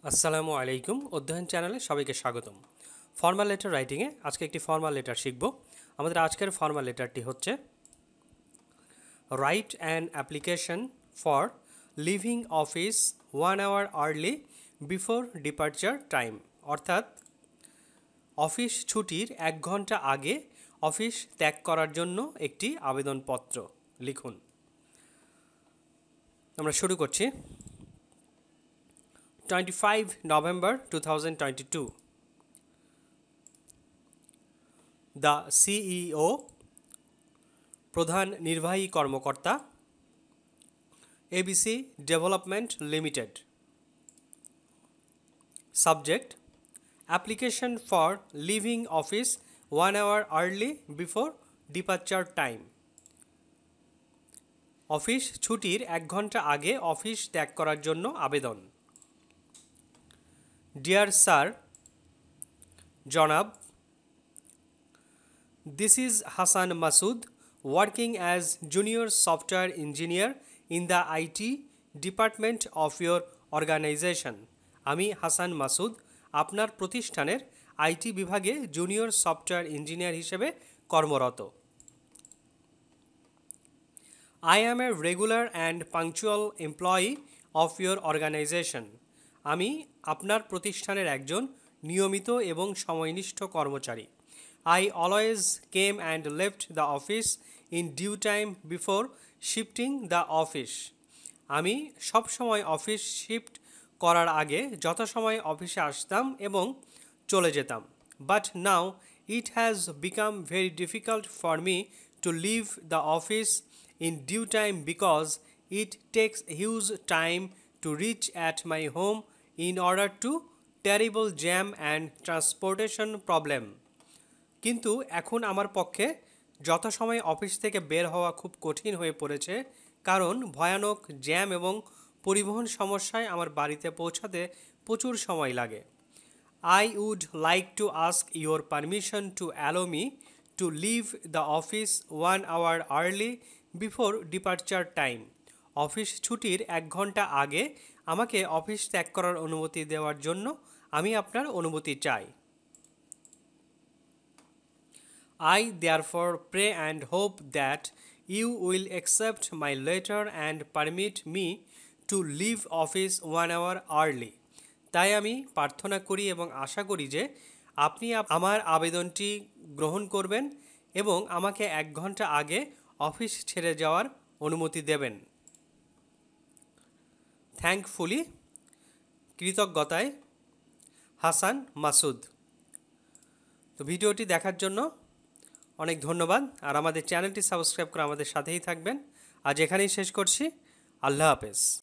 আসসালামু আলাইকুম অধ্যয়ন চ্যানেলে সবাইকে স্বাগতম। ফর্মাল লেটার রাইটিংয়ে আজকে একটি ফর্মাল লেটার শিখব। আমাদের আজকের ফর্মাল লেটারটি হচ্ছে write an application for living office 1 hour early before departure time, অর্থাৎ অফিস ছুটির 1 ঘন্টা আগে অফিস ত্যাগ করার জন্য একটি আবেদনপত্র লিখুন। আমরা শুরু করছি। 25 November 2022. The CEO, প্রধান নির্বাহী কর্মকর্তা, ABC Development Limited. Subject: Application for leaving office 1 hour early before departure time. Office ছুটির 1 ঘন্টা আগে অফিস ত্যাগ করার জন্য আবেদন। ডিয়ার স্যার, জনাব, this is Hassan Masood working as junior software engineer in the IT department of your organization. আমি হাসান মাসুদ আপনার প্রতিষ্ঠানের আইটি বিভাগে জুনিয়র সফটওয়্যার ইঞ্জিনিয়ার হিসেবে কর্মরত। I am a regular and punctual employee of your organization. আমি আপনার প্রতিষ্ঠানের একজন নিয়মিত এবং সময়নিষ্ঠ কর্মচারী। I always came and left the office in due time before shifting the office. আমি সব সময় অফিস শিফট করার আগে যথাসময়ে অফিসে আসতাম এবং চলে যেতাম। But now it has become very difficult for me to leave the office in due time because it takes huge time to reach at my home in order to terrible jam and transportation problem. কিন্তু এখন আমার পক্ষে যথাসময়ে office থেকে বের হওয়া খুব কঠিন হয়ে পড়েছে, কারণ ভয়ানক জ্যাম এবং পরিবহন সমস্যায় আমার বাড়িতে পৌঁছাতে প্রচুর সময় লাগে। I would like to ask your permission to allow me to leave the office 1 hour early before departure time. Office ছুটির 1 ঘন্টা আগে আমাকে অফিস ত্যাগ করার অনুমতি দেওয়ার জন্য আমি আপনার অনুমতি চাই। I therefore pray and hope that you will accept my letter and permit me to leave office 1 hour early. তাই আমি প্রার্থনা করি এবং আশা করি যে আপনি আমার আবেদনটি গ্রহণ করবেন এবং আমাকে 1 ঘন্টা আগে অফিস ছেড়ে যাওয়ার অনুমতি দেবেন। থ্যাঙ্কফুলি, কৃতজ্ঞতায়, হাসান মাসুদ। তো ভিডিওটি দেখার জন্য অনেক ধন্যবাদ, আর আমাদের চ্যানেলটি সাবস্ক্রাইব করে আমাদের সাথেই থাকবেন। আজ এখানেই শেষ করছি। আল্লাহ হাফেজ।